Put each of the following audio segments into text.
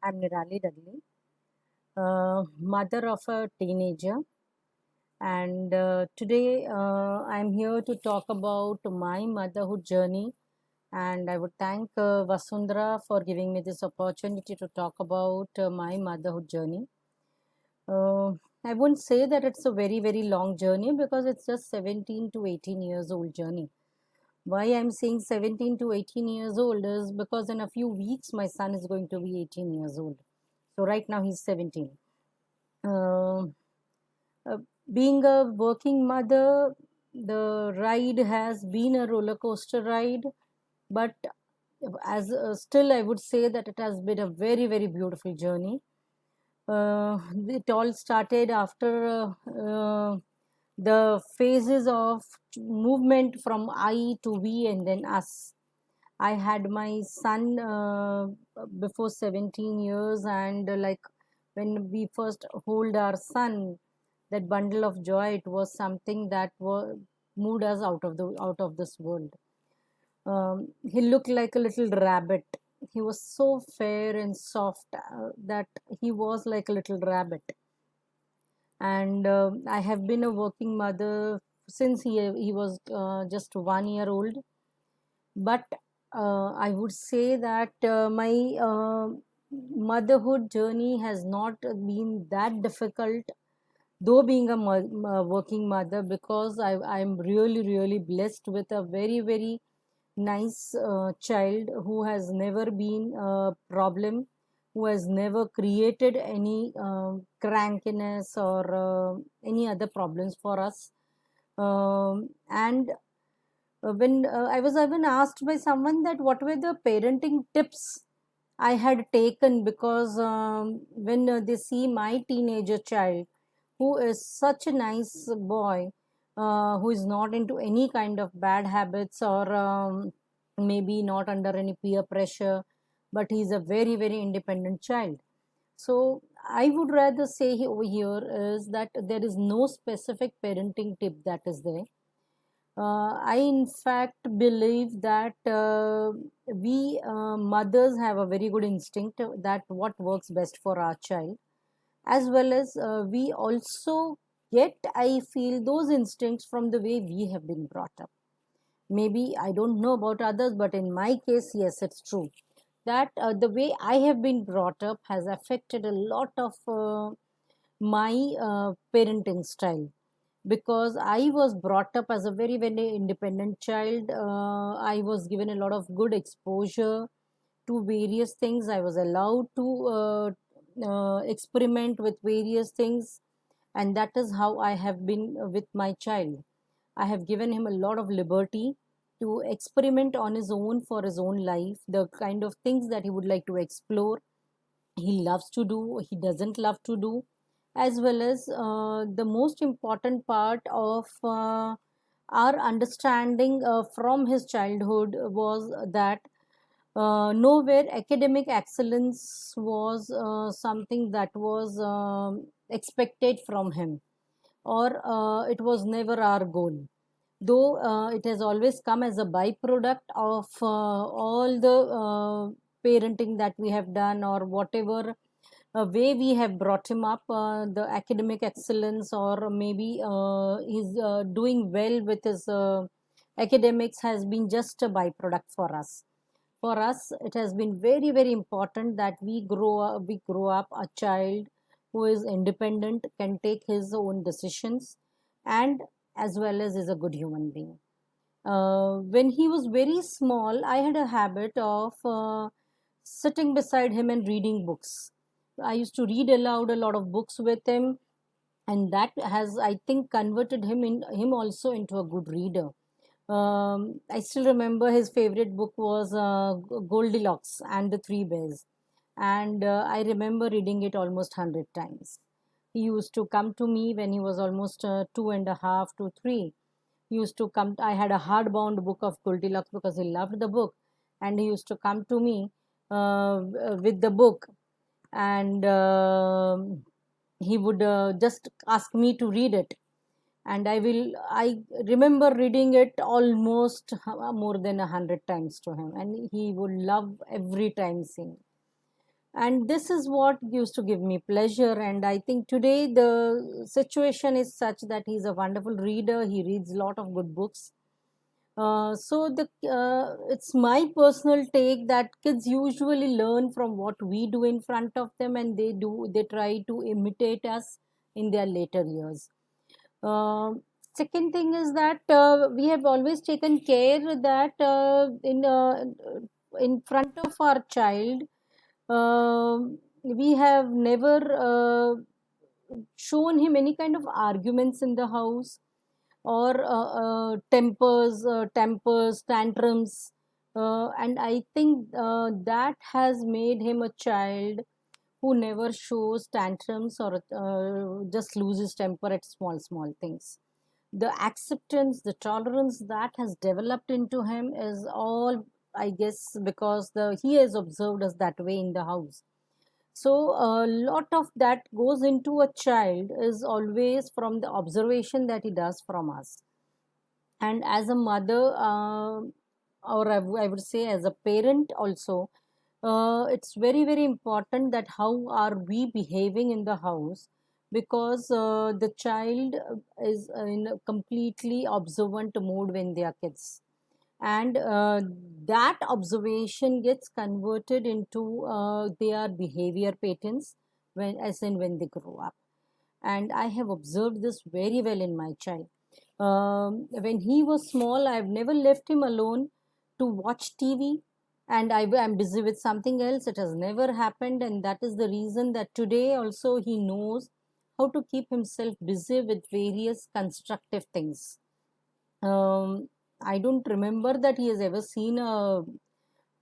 I'm Nirali Dudley, mother of a teenager, and today I'm here to talk about my motherhood journey. And I would thank Vasundhara for giving me this opportunity to talk about my motherhood journey. Uh, I wouldn't say that it's a very long journey because it's just 17 to 18 years old journey. Why I'm saying 17 to 18 years old is because in a few weeks my son is going to be 18 years old. So right now he's 17. Uh, uh, Being a working mother, the ride has been a roller coaster ride, but as still I would say that it has been a very beautiful journey. It all started after the phases of movement from I to we and then us. I had my son before 17 years, and like when we first hold our son, that bundle of joy, it was something that moved us out of this world. He looked like a little rabbit. He was so fair and soft that he was like a little rabbit. And I have been a working mother since he was just 1 year old. But I would say that my motherhood journey has not been that difficult, though being a working mother, because I'm really blessed with a very nice child who has never been a problem, who has never created any crankiness or any other problems for us. And when I was even asked by someone that what were the parenting tips I had taken, because when they see my teenager child, who is such a nice boy, who is not into any kind of bad habits or maybe not under any peer pressure, but he's a very independent child. So I would rather say over here is that there is no specific parenting tip that is there. I, in fact, believe that we mothers have a very good instinct that what works best for our child, as well as we also get, I feel, those instincts from the way we have been brought up. Maybe I don't know about others, but in my case, yes, it's true that the way I have been brought up has affected a lot of my parenting style, because I was brought up as a very independent child. I was given a lot of good exposure to various things. I was allowed to experiment with various things, and that is how I have been with my child. I have given him a lot of liberty to experiment on his own for his own life, the kind of things that he would like to explore, he loves to do, he doesn't love to do, as well as the most important part of our understanding from his childhood was that nowhere academic excellence was something that was expected from him, or it was never our goal, though it has always come as a byproduct of all the parenting that we have done, or whatever way we have brought him up. The academic excellence, or maybe he's doing well with his academics, has been just a byproduct for us. For us, it has been very important that we grow up a child who is independent, can take his own decisions, and as well as is a good human being. When he was very small, I had a habit of sitting beside him and reading books. I used to read aloud a lot of books with him, and that has, I think, converted him also into a good reader. I still remember his favorite book was Goldilocks and the Three Bears, and I remember reading it almost 100 times. He used to come to me when he was almost 2.5 to 3. He used to come. I had a hardbound book of Goldilocks because he loved the book, and he used to come to me with the book, and he would just ask me to read it, and I remember reading it almost more than 100 times to him, and he would love every time seeing. And this is what used to give me pleasure. And I think today the situation is such that he's a wonderful reader. He reads a lot of good books. So the it's my personal take that kids usually learn from what we do in front of them, and they try to imitate us in their later years. Second thing is that we have always taken care that in front of our child, we have never shown him any kind of arguments in the house, or tempers, tantrums. And I think that has made him a child who never shows tantrums or just loses temper at small, small things. The acceptance, the tolerance that has developed into him is all, I guess, because he has observed us that way in the house. So a lot of that goes into a child is always from the observation that he does from us. And as a mother, or I would say as a parent also, it's very, very important that how are we behaving in the house, because the child is in a completely observant mode when they are kids, and that observation gets converted into their behavior patterns when they grow up. And I have observed this very well in my child. When he was small, I've never left him alone to watch TV, and am busy with something else. It has never happened, and that is the reason that today also he knows how to keep himself busy with various constructive things. I don't remember that he has ever seen a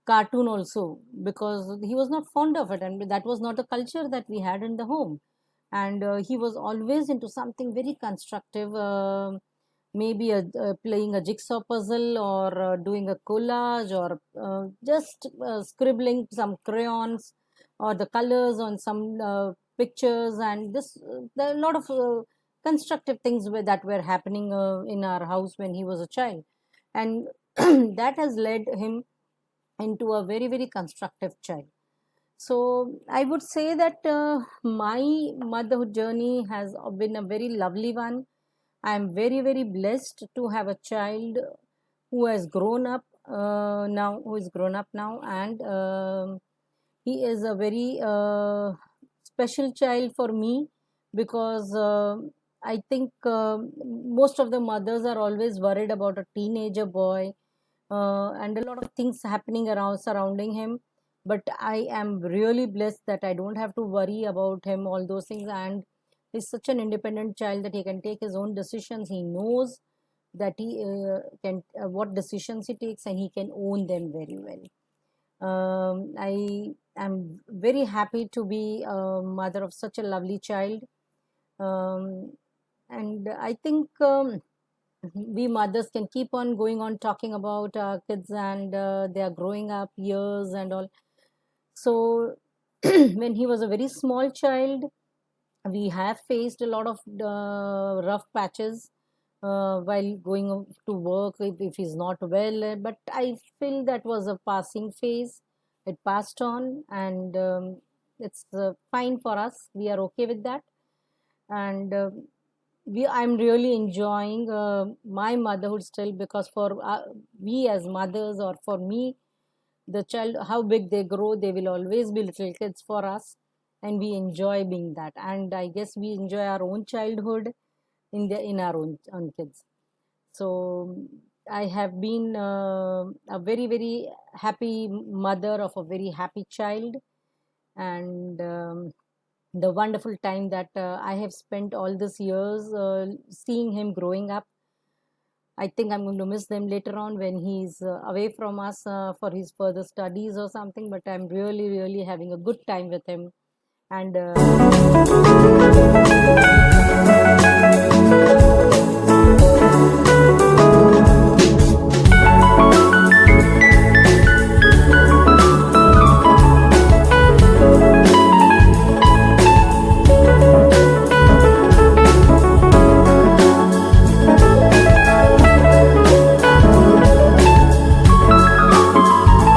cartoon also, because he was not fond of it, and that was not a culture that we had in the home. And he was always into something very constructive, maybe playing a jigsaw puzzle, or doing a collage, or just scribbling some crayons or the colors on some pictures. And there are a lot of constructive things that were happening in our house when he was a child. And that has led him into a very, very constructive child. So I would say that my motherhood journey has been a very lovely one. I am very, very blessed to have a child who has grown up now, and he is a very special child for me, because I think most of the mothers are always worried about a teenager boy, and a lot of things happening around surrounding him. But I am really blessed that I don't have to worry about him, all those things. And he's such an independent child that he can take his own decisions. He knows that he can what decisions he takes, and he can own them very well. I am very happy to be a mother of such a lovely child. um, and I think we mothers can keep on going on talking about our kids, and their growing up years and all. So when he was a very small child, we have faced a lot of rough patches while going to work, if he's not well. But I feel that was a passing phase. It passed on, and it's fine for us. We are okay with that. And I'm really enjoying my motherhood still, because for we as mothers, or for me, the child, how big they grow, they will always be little kids for us, and we enjoy being that. And I guess we enjoy our own childhood in our own kids. So I have been a very, very happy mother of a very happy child. And the wonderful time that I have spent all these years seeing him growing up. I think I'm going to miss them later on when he's away from us for his further studies or something. But I'm really, really having a good time with him. And